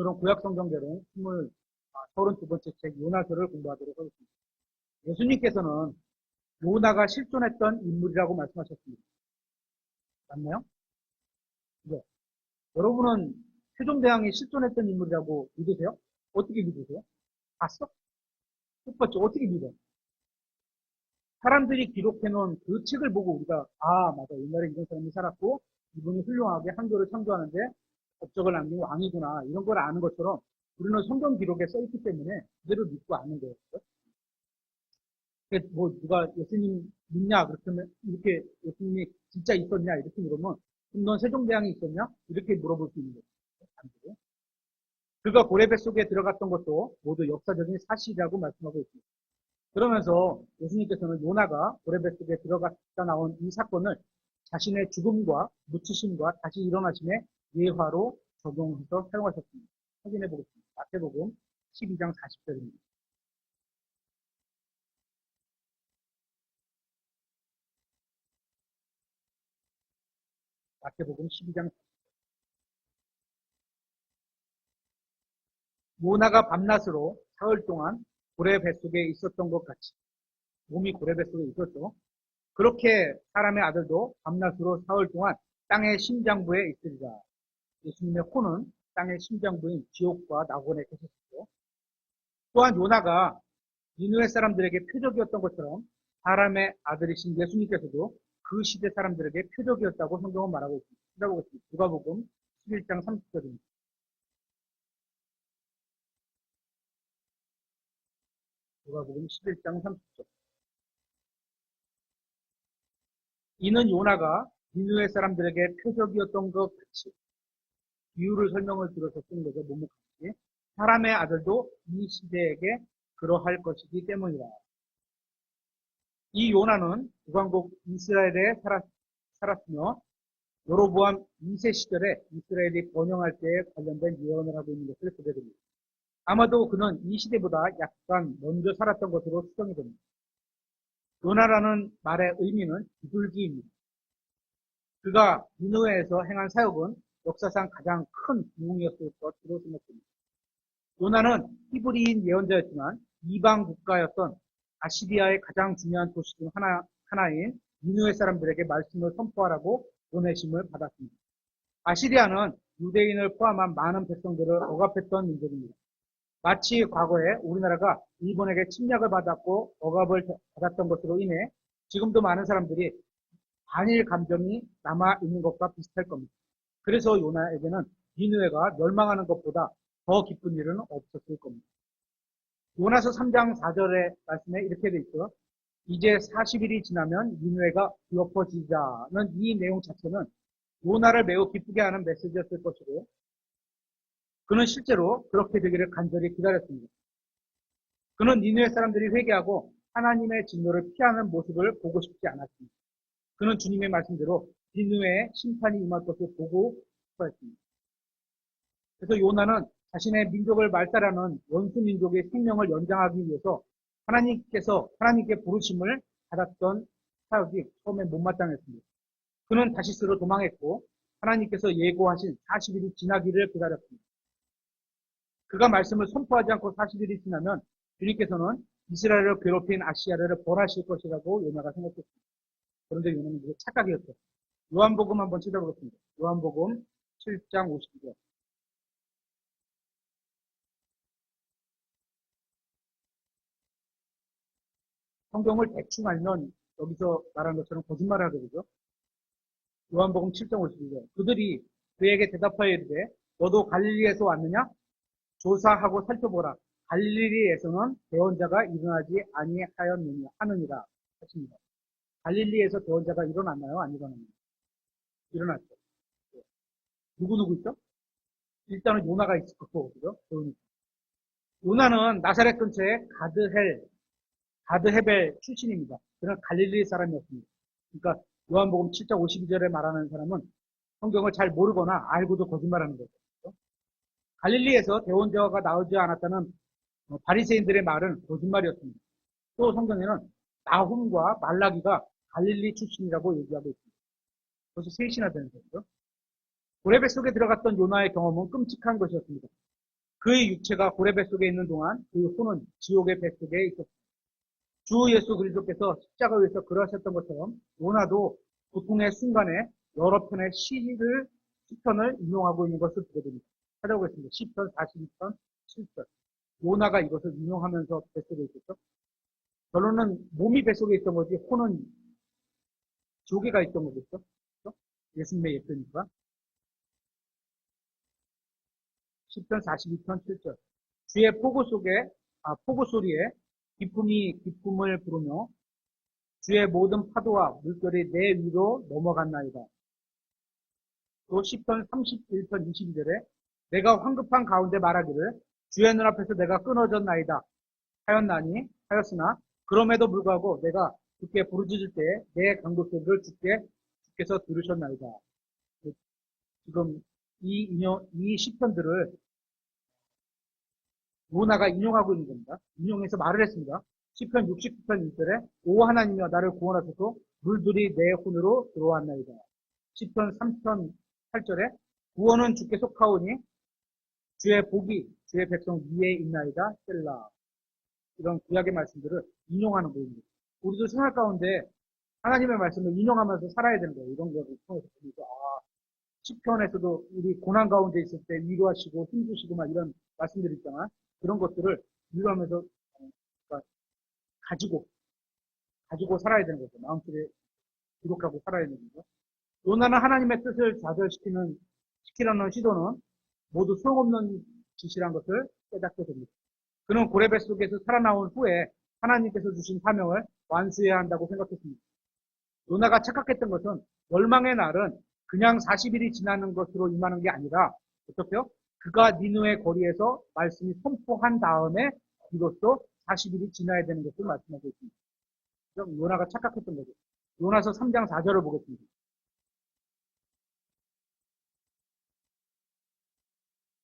오늘은 구약성경대로 32번째 책 요나서를 공부하도록 하겠습니다. 예수님께서는 요나가 실존했던 인물이라고 말씀하셨습니다. 맞나요? 네. 여러분은 세종대왕이 실존했던 인물이라고 믿으세요? 어떻게 믿으세요? 봤어? 못 봤죠? 어떻게 믿어요? 사람들이 기록해놓은 그 책을 보고 우리가 맞아, 옛날에 이런 사람이 살았고 이분이 훌륭하게 한교를 창조하는데 업적을 남긴 왕이구나, 이런 걸 아는 것처럼 우리는 성경 기록에 써있기 때문에 그대로 믿고 아는 거예요. 뭐 누가 예수님 믿냐 그렇다면 이렇게 예수님이 진짜 있었냐 이렇게 물으면 그럼 넌 세종대왕이 있었냐 이렇게 물어볼 수 있는 거예요. 그가 고레배 속에 들어갔던 것도 모두 역사적인 사실이라고 말씀하고 있습니다. 그러면서 예수님께서는 요나가 고레배 속에 들어갔다 나온 이 사건을 자신의 죽음과 묻히심과 다시 일어나심의 예화로 적용해서 사용하셨습니다. 확인해 보겠습니다. 마태복음 12장 40절입니다. 마태복음 12장. 요나가 밤낮으로 사흘 동안 고래 뱃속에 있었던 것 같이, 몸이 고래 뱃속에 있었죠. 그렇게 사람의 아들도 밤낮으로 사흘 동안 땅의 심장부에 있으리라. 예수님의 혼은 땅의 심장부인 지옥과 낙원에 계셨죠. 또한 요나가 니느웨 사람들에게 표적이었던 것처럼 사람의 아들이신 예수님께서도 그 시대 사람들에게 표적이었다고 성경은 말하고 있습니다. 찾아보겠습니다. 누가복음 11장 30절입니다. 누가복음 11장 30절. 이는 요나가 니느웨 사람들에게 표적이었던 것 같이, 이유를 설명을 들어서 쓴 거죠. 묵묵하게. 사람의 아들도 이 시대에게 그러할 것이기 때문이라. 이 요나는 북왕국 이스라엘에 살았으며 여로보암 2세 시절에 이스라엘이 번영할 때에 관련된 예언을 하고 있는 것을 보게 됩니다. 아마도 그는 이 시대보다 약간 먼저 살았던 것으로 추정이 됩니다. 요나라는 말의 의미는 비둘기입니다. 그가 니느웨에서 행한 사역은 역사상 가장 큰 부흥이었을 것으로 생각됩니다. 요나는 히브리인 예언자였지만 이방 국가였던 아시리아의 가장 중요한 도시 중 하나인 니느웨 사람들에게 말씀을 선포하라고 보내심을 받았습니다. 아시리아는 유대인을 포함한 많은 백성들을 억압했던 민족입니다. 마치 과거에 우리나라가 일본에게 침략을 받았고 억압을 받았던 것으로 인해 지금도 많은 사람들이 반일 감정이 남아 있는 것과 비슷할 겁니다. 그래서 요나에게는 니느웨가 멸망하는 것보다 더 기쁜 일은 없었을 겁니다. 요나서 3장 4절의 말씀에 이렇게 돼 있죠. 이제 40일이 지나면 니느웨가 뒤엎어지자는 이 내용 자체는 요나를 매우 기쁘게 하는 메시지였을 것이고, 그는 실제로 그렇게 되기를 간절히 기다렸습니다. 그는 니느웨 사람들이 회개하고 하나님의 진노를 피하는 모습을 보고 싶지 않았습니다. 그는 주님의 말씀대로 니느웨에 심판이 임할 것을 보고 싶어 했습니다. 그래서 요나는 자신의 민족을 말살하는 원수 민족의 생명을 연장하기 위해서 하나님께 부르심을 받았던 사역이 처음에 못마땅했습니다. 그는 다시스로 도망했고 하나님께서 예고하신 40일이 지나기를 기다렸습니다. 그가 말씀을 선포하지 않고 40일이 지나면 주님께서는 이스라엘을 괴롭힌 아시아를 벌하실 것이라고 요나가 생각했습니다. 그런데 요나는 이게 착각이었죠. 요한복음 한번 찾아보겠습니다. 요한복음 7장 52절. 성경을 대충 알면 여기서 말한 것처럼 거짓말을 하게 되죠. 요한복음 7장 52절. 그들이 그에게 대답하여 이르되 너도 갈릴리에서 왔느냐? 조사하고 살펴보라. 갈릴리에서는 대언자가 일어나지 아니하였느니라 하십니다. 갈릴리에서 대언자가 일어났나요? 안 일어났나요? 일어났죠. 누구 있죠? 일단은 요나가 있을 거고, 그죠? 요나는 나사렛 근처에 가드헤벨 출신입니다. 그는 갈릴리 사람이었습니다. 그러니까 요한복음 7장 52절에 말하는 사람은 성경을 잘 모르거나 알고도 거짓말하는 거죠. 갈릴리에서 대원자가 나오지 않았다는 바리새인들의 말은 거짓말이었습니다. 또 성경에는 나훔과 말라기가 갈릴리 출신이라고 얘기하고 있습니다. 벌써 셋이나 되는 거죠. 고레배 속에 들어갔던 요나의 경험은 끔찍한 것이었습니다. 그의 육체가 고래 뱃속에 있는 동안 그 혼은 지옥의 뱃속에 있었습니다. 주 예수 그리스도께서 십자가 위에서 그러하셨던 것처럼 요나도 고통의 순간에 여러 편의 시편을 인용하고 있는 것을 보게 됩니다. 찾아보겠습니다. 시편 42편 7절. 요나가 이것을 인용하면서 뱃속에 있었죠. 결론은 몸이 뱃속에 있던 거지 혼은 지옥에 가 있던 거겠죠. 그렇죠? 예수님의 예표니까. 시편 42편 7절. 주의 폭우 소리에 기쁨이 기쁨을 부르며 주의 모든 파도와 물결이 내 위로 넘어갔나이다. 또 시편 31편 22절에 내가 황급한 가운데 말하기를 주의 눈앞에서 내가 끊어졌나이다 하였으나 그럼에도 불구하고 내가 주께 부르짖을 때 내 간구 소리를 주께서 들으셨나이다. 지금 이 시편들을 요나가 인용하고 있는 겁니다. 인용해서 말을 했습니다. 시편 69편 1절에 오 하나님이여 나를 구원하소서 물들이 내 혼으로 들어왔나이다. 시편 3편 8절에 구원은 주께 속하오니 주의 복이 주의 백성 위에 있나이다. 셀라. 이런 구약의 말씀들을 인용하는 거예요. 우리도 생활 가운데 하나님의 말씀을 인용하면서 살아야 되는 거예요. 이런 것을 통해서 보니까 시편에서도 우리 고난 가운데 있을 때 위로하시고 힘주시고 막 이런 말씀들 있잖아. 그런 것들을 위로하면서 그러니까 가지고 살아야 되는 거죠. 마음속에 기록하고 살아야 되는 거죠. 요나는 하나님의 뜻을 시키려는 시도는 모두 소용없는 짓이란 것을 깨닫게 됩니다. 그는 고레벳 속에서 살아나온 후에 하나님께서 주신 사명을 완수해야 한다고 생각했습니다. 요나가 착각했던 것은 멸망의 날은 그냥 40일이 지나는 것으로 임하는 게 아니라 어떻게요? 그가 니느웨 거리에서 말씀이 선포한 다음에 비로소 40일이 지나야 되는 것을 말씀하고 있습니다. 그럼 요나가 착각했던 거죠. 요나서 3장 4절을 보겠습니다.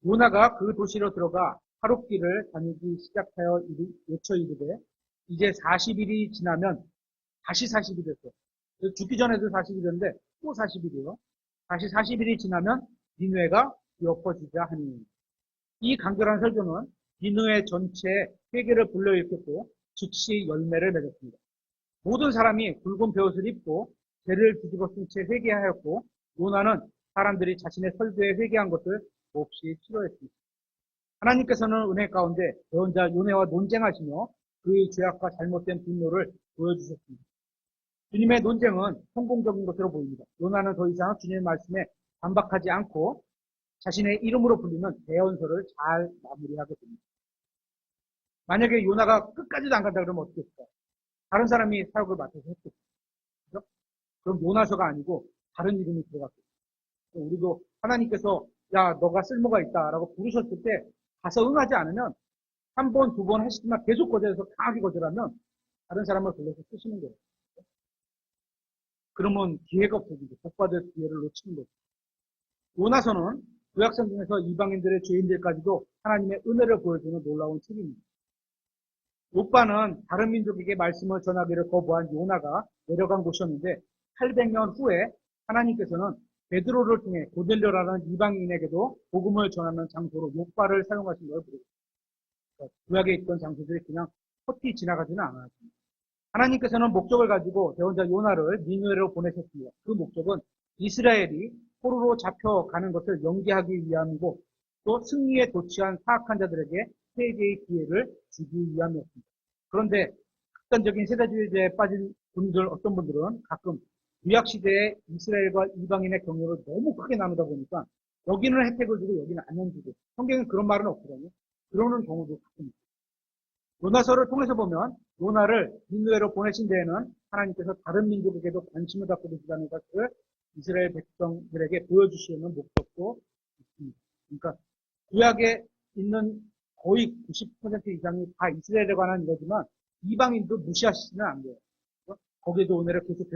요나가 그 도시로 들어가 하룻길을 다니기 시작하여 외쳐 이르되 이제 40일이 지나면 다시 40일이 됐어요. 죽기 전에도 40일이었는데 또 40일이에요. 다시 40일이 지나면 니느웨가 엎어지자 하니 이 간결한 설교는 니느웨 전체의 회개를 불러일으켰고 즉시 열매를 맺었습니다. 모든 사람이 굵은 베옷을 입고 죄를 뒤집어 쓴 채 회개하였고 요나는 사람들이 자신의 설교에 회개한 것을 몹시 싫어했습니다. 하나님께서는 은혜 가운데 예언자 요나와 논쟁하시며 그의 죄악과 잘못된 분노를 보여주셨습니다. 주님의 논쟁은 성공적인 것으로 보입니다. 요나는 더 이상 주님의 말씀에 반박하지 않고 자신의 이름으로 불리는 대언서를 잘 마무리하게 됩니다. 만약에 요나가 끝까지도 안 간다 그러면 어떻게 했을까요? 다른 사람이 사역을 맡아서 했겠죠. 그렇죠? 그럼 요나서가 아니고 다른 이름이 들어갔겠죠. 우리도 하나님께서 야 너가 쓸모가 있다라고 부르셨을 때 가서 응하지 않으면 한 번, 두 번 하시지만 계속 거절해서 강하게 거절하면 다른 사람을 불러서 쓰시는 거예요. 그러면 기회가 없어지죠. 복받을 기회를 놓치는 거죠. 요나서는 구약성경에서 이방인들의 죄인들까지도 하나님의 은혜를 보여주는 놀라운 책입니다. 욥바는 다른 민족에게 말씀을 전하기를 거부한 요나가 내려간 곳이었는데 800년 후에 하나님께서는 베드로를 통해 고넬료라는 이방인에게도 복음을 전하는 장소로 욥바를 사용하신 걸 보게 됩니다. 구약에 있던 장소들이 그냥 헛히 지나가지는 않았습니다. 하나님께서는 목적을 가지고 대언자 요나를 니느웨로 보내셨습니다. 그 목적은 이스라엘이 포로로 잡혀가는 것을 연기하기 위함이고 또 승리에 도취한 사악한 자들에게 회개의 기회를 주기 위함이었습니다. 그런데 극단적인 세대주의에 빠진 분들 어떤 분들은 가끔 구약시대의 이스라엘과 이방인의 경우를 너무 크게 나누다 보니까 여기는 혜택을 주고 여기는 안 주고 성경에 그런 말은 없거든요. 그러는 경우도 가끔 있습니다. 요나서를 통해서 보면 요나를 니느웨로 보내신 데에는 하나님께서 다른 민족에게도 관심을 갖고 계시다는 것을 이스라엘 백성들에게 보여주시려는 목적도 있습니다. 그러니까 구약에 있는 거의 90% 이상이 다 이스라엘에 관한 거지만 이방인도 무시하시지는 않아요. 거기에도 은혜를 계속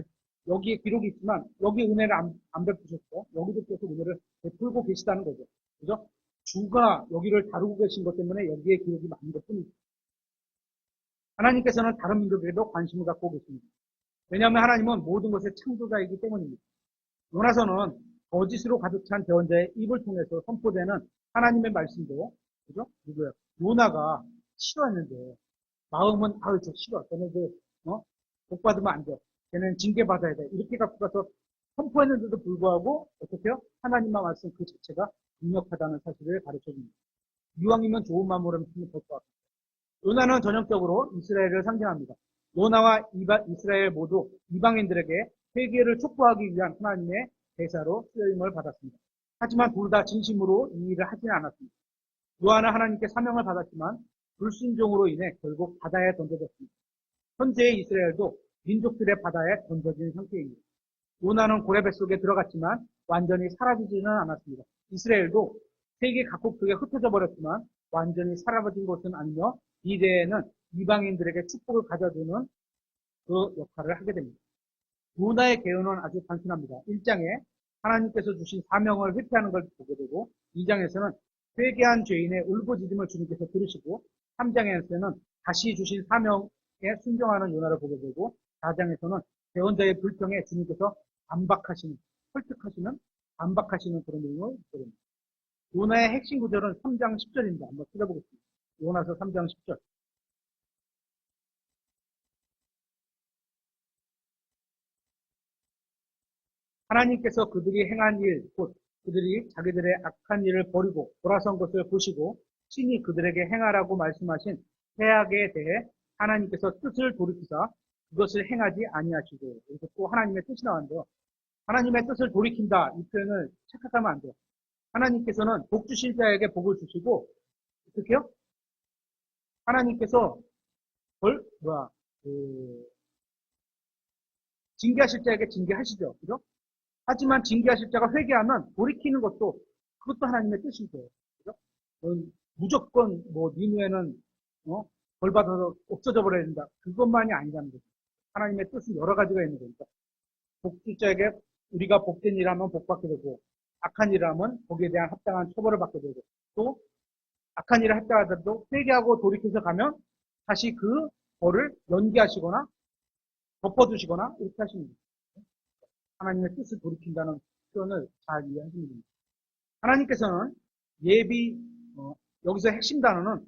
여기에 기록이 있지만 여기 은혜를 안 베푸셨고 여기도 계속 은혜를 베풀고 계시다는 거죠. 그죠? 주가 여기를 다루고 계신 것 때문에 여기에 기록이 많은 것 뿐이죠. 하나님께서는 다른 민족에게도 관심을 갖고 계십니다. 왜냐하면 하나님은 모든 것의 창조자이기 때문입니다. 요나서는 거짓으로 가득 찬 대언자의 입을 통해서 선포되는 하나님의 말씀도 그죠? 누구야? 요나가 싫어했는데, 마음은, 아유, 저 싫어. 쟤네들, 복 받으면 안 돼. 쟤는 징계받아야 돼. 이렇게 갖고 가서 선포했는데도 불구하고, 어떻게요? 하나님만 말씀 그 자체가 능력하다는 사실을 가르쳐 줍니다. 이왕이면 좋은 마음으로 했으면 될 것 같아요. 요나는 전형적으로 이스라엘을 상징합니다. 요나와 이스라엘 모두 이방인들에게 회개를 촉구하기 위한 하나님의 대사로 쓰임을 받았습니다. 하지만 둘 다 진심으로 이 일을 하지는 않았습니다. 요한은 하나님께 사명을 받았지만 불순종으로 인해 결국 바다에 던져졌습니다. 현재의 이스라엘도 민족들의 바다에 던져진 상태입니다. 요나는 고레 뱃속에 들어갔지만 완전히 사라지지는 않았습니다. 이스라엘도 세계 각국 속에 흩어져 버렸지만 완전히 사라진 것은 아니며 이제는 이방인들에게 축복을 가져주는 그 역할을 하게 됩니다. 요나의 계획은 아주 단순합니다. 1장에 하나님께서 주신 사명을 회피하는 걸 보게 되고 2장에서는 회개한 죄인의 울부짖음을 주님께서 들으시고 3장에서는 다시 주신 사명에 순종하는 요나를 보게 되고 4장에서는 대언자의 불평에 주님께서 반박하시는, 설득하시는, 반박하시는 그런 내용을 보게 됩니다. 요나의 핵심 구절은 3장 10절입니다. 한번 찾아보겠습니다. 요나서 3장 10절. 하나님께서 그들이 행한 일, 곧 그들이 자기들의 악한 일을 버리고 돌아선 것을 보시고 신이 그들에게 행하라고 말씀하신 해악에 대해 하나님께서 뜻을 돌이키사 그것을 행하지 아니하시고, 여기서 또 하나님의 뜻이 나왔는데요. 하나님의 뜻을 돌이킨다, 이 표현을 착각하면 안 돼요. 하나님께서는 복 주실 자에게 복을 주시고, 어떻게요? 하나님께서 징계하실 자에게 징계하시죠. 그죠? 하지만 징계하실 자가 회개하면 돌이키는 것도 그것도 하나님의 뜻이죠. 그죠? 무조건 니누에는 벌 받아서 없어져 버려야 된다. 그것만이 아니라는 거죠. 하나님의 뜻은 여러 가지가 있는 거니까. 복주자에게 우리가 복된 일하면 복받게 되고 악한 일하면 거기에 대한 합당한 처벌을 받게 되고 또 악한 일을 했다 하더라도 회개하고 돌이켜서 가면 다시 그 벌을 연기하시거나 덮어두시거나 이렇게 하시는 거예요. 하나님의 뜻을 돌이킨다는 표현을 잘 이해하시면 됩니다. 하나님께서는 여기서 핵심 단어는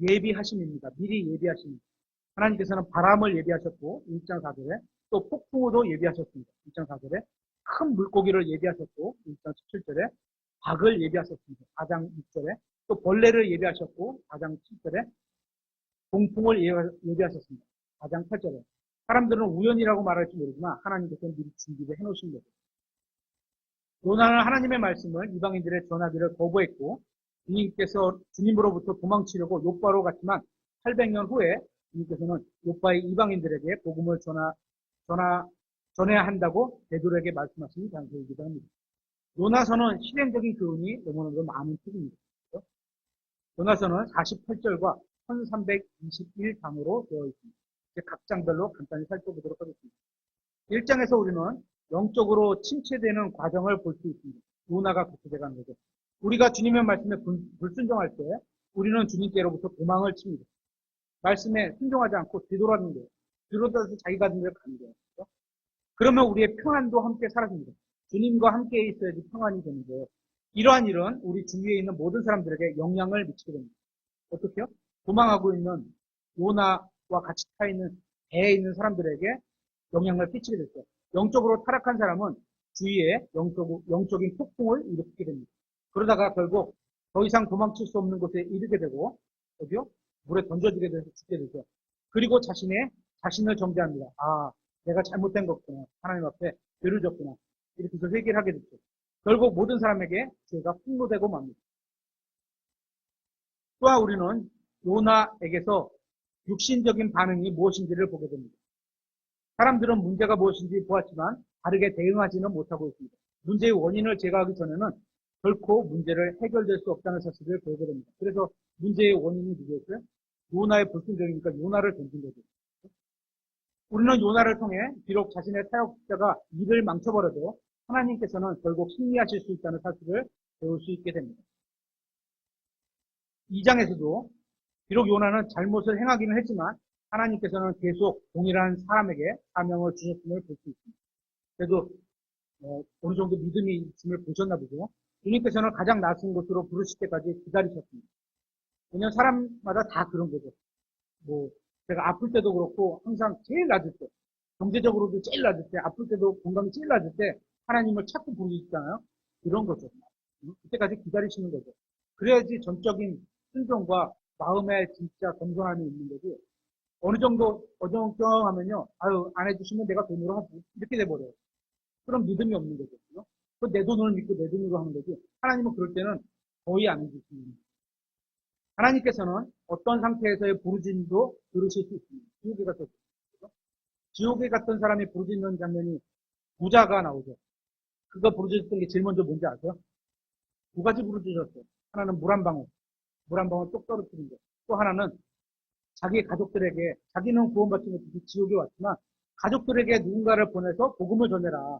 예비하심입니다. 미리 예비하십니다. 하나님께서는 바람을 예비하셨고 1장 4절에 또 폭풍우도 예비하셨습니다. 1장 4절에 큰 물고기를 예비하셨고 1장 17절에 박을 예비하셨습니다. 4장 6절에 또 벌레를 예비하셨고 4장 7절에 동풍을 예비하셨습니다. 4장 8절에 사람들은 우연이라고 말할지 모르지만 하나님께서는 미리 준비를 해놓으신 거죠. 요나는 하나님의 말씀을 이방인들의 전하기를 거부했고 주님으로부터 도망치려고 욥바로 갔지만 800년 후에 주님께서는 욥바의 이방인들에게 복음을 전해야 한다고 베드로에게 말씀하신 장소이기도 합니다. 요나서는 실행적인 교훈이 너무나도 많은 책입니다. 요나서는 48절과 1321장으로 되어 있습니다. 각 장별로 간단히 살펴보도록 하겠습니다. 1장에서 우리는 영적으로 침체되는 과정을 볼 수 있습니다. 요나가 그렇게 돼가는 거죠. 우리가 주님의 말씀에 불순종할 때 우리는 주님께로부터 도망을 칩니다. 말씀에 순종하지 않고 뒤돌아는 거예요. 뒤돌아서 자기가 가는 데를 가는 거예요. 그렇죠? 그러면 우리의 평안도 함께 사라집니다. 주님과 함께 있어야지 평안이 되는데 이러한 일은 우리 주위에 있는 모든 사람들에게 영향을 미치게 됩니다. 어떻게요? 도망하고 있는 요나와 같이 타 있는 배에 있는 사람들에게 영향을 끼치게 됐어요. 영적으로 타락한 사람은 주위에 영적인 폭풍을 일으키게 됩니다. 그러다가 결국 더 이상 도망칠 수 없는 곳에 이르게 되고 어디요? 물에 던져지게 돼서 죽게 되죠. 그리고 자신을 정죄합니다. 아, 내가 잘못된 거구나. 하나님 앞에 죄를 졌구나. 이렇게 해서 회개를 하게 됐죠. 결국 모든 사람에게 죄가 풍로되고 맙니다. 또한 우리는 요나에게서 육신적인 반응이 무엇인지를 보게 됩니다. 사람들은 문제가 무엇인지 보았지만 다르게 대응하지는 못하고 있습니다. 문제의 원인을 제거하기 전에는 결코 문제를 해결될 수 없다는 사실을 보게 됩니다. 그래서 문제의 원인이 누구였어요? 요나의 불순종이니까 요나를 던진 거죠. 우리는 요나를 통해 비록 자신의 사역자가 일을 망쳐버려도 하나님께서는 결국 승리하실 수 있다는 사실을 배울 수 있게 됩니다. 2장에서도 비록 요나는 잘못을 행하기는 했지만 하나님께서는 계속 동일한 사람에게 사명을 주셨음을 볼 수 있습니다. 그래도 어느 정도 믿음이 있음을 보셨나 보죠. 주님께서는 가장 낯선 곳으로 부르실 때까지 기다리셨습니다. 왜냐면 사람마다 다 그런 거죠. 뭐, 제가 아플 때도 그렇고, 항상 제일 낮을 때, 경제적으로도 제일 낮을 때, 아플 때도 건강이 제일 낮을 때, 하나님을 찾고 부르시잖아요. 그런 거죠. 그때까지 기다리시는 거죠. 그래야지 전적인 순종과 마음의 진짜 겸손함이 있는 거지. 어느 정도 어정쩡하면요, 아유, 안 해주시면 내가 돈으로 하지. 이렇게 돼버려요. 그럼 믿음이 없는 거죠. 내 돈을 믿고 내 돈으로 하는 거지. 하나님은 그럴 때는 거의 안 해주시는 거예요. 하나님께서는 어떤 상태에서의 부르짖음도 들으실 수 있습니다. 지옥에 갔던, 지옥에 갔던 사람이 부르짖는 장면이 부자가 나오죠. 그가 부르짖었던 게 제일 먼저 뭔지 아세요? 두 가지 부르짖었어요. 하나는 물 한 방울 똑 떨어뜨린 거. 또 하나는 자기 가족들에게, 자기는 구원받지 못해서 지옥에 왔지만, 가족들에게 누군가를 보내서 복음을 전해라.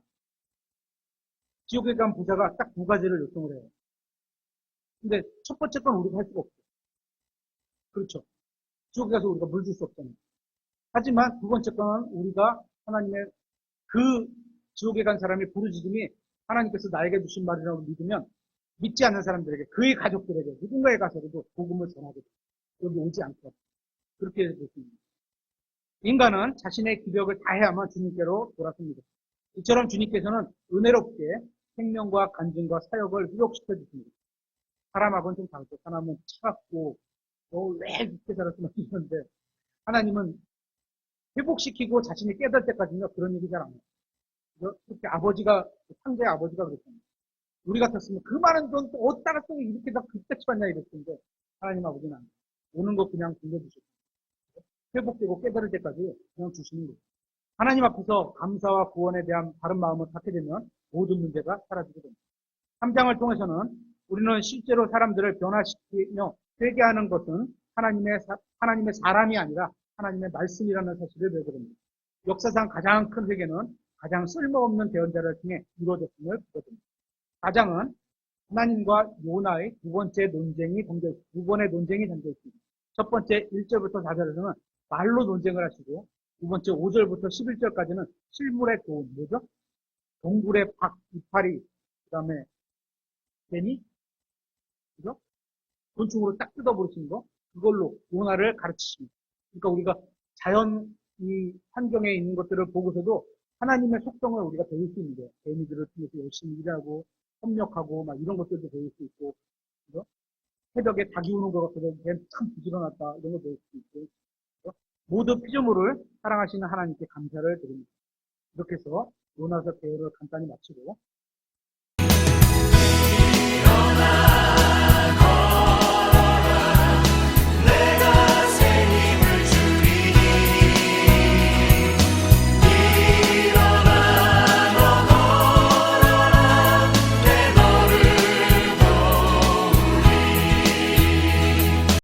지옥에 간 부자가 딱 두 가지를 요청을 해요. 근데 첫 번째 건 우리가 할 수가 없어요. 그렇죠. 지옥에 가서 우리가 물 줄 수 없잖아요. 하지만 두 번째 건 우리가 하나님의 그 지옥에 간 사람의 부르짖음이 하나님께서 나에게 주신 말이라고 믿으면 믿지 않는 사람들에게, 그의 가족들에게, 누군가에 가서라도 복음을 전하게 돼요. 여기 오지 않고. 그렇게 됐습니다. 인간은 자신의 기력을 다해야만 주님께로 돌아섭니다. 이처럼 주님께서는 은혜롭게 생명과 간증과 사역을 회복시켜 주십니다. 사람하고는 좀 다르죠. 사람은 차갑고 왜 이렇게 살았으면 이러는데, 하나님은 회복시키고 자신이 깨달을 때까지는 그런 얘기 잘 안 해요. 그렇게 아버지가, 상대의 아버지가 그랬잖아요. 우리 같았으면 그 많은 돈 또 어디다가 또 이렇게 다 그때치 받냐 이랬는데, 하나님 아버지는 안 돼요. 오는 거 그냥 돌려주시고 회복되고 깨달을 때까지 그냥 주시는 거예요. 하나님 앞에서 감사와 구원에 대한 바른 마음을 갖게 되면 모든 문제가 사라지게 됩니다. 3장을 통해서는 우리는 실제로 사람들을 변화시키며 되게 하는 것은 하나님의 사람이 아니라 하나님의 말씀이라는 사실을 배우게 됩니다. 역사상 가장 큰 회개는 가장 쓸모없는 대언자를 통해 이루어졌음을 보게 됩니다. 4장은 하나님과 요나의 두 번의 논쟁이 담겨 있습니다. 첫 번째 1절부터 4절에서는 말로 논쟁을 하시고, 두 번째 5절부터 11절까지는 실물의 교훈, 뭐죠? 동굴의 박, 이파리, 그 다음에 개미, 그죠? 곤충으로 딱 뜯어버리시는 거, 그걸로 요나를 가르치십니다. 그러니까 우리가 자연 이 환경에 있는 것들을 보고서도 하나님의 속성을 우리가 배울 수 있는 거예요. 개미들을 통해서 열심히 일하고 협력하고 막 이런 것들도 배울 수 있고, 그죠? 새벽에 닭이 우는 것 같아서 걔참 부지런하다 이런 거 배울 수 있고, 그죠? 모두 피조물을 사랑하시는 하나님께 감사를 드립니다. 이렇게 해서 요나서 대회를 간단히 마치고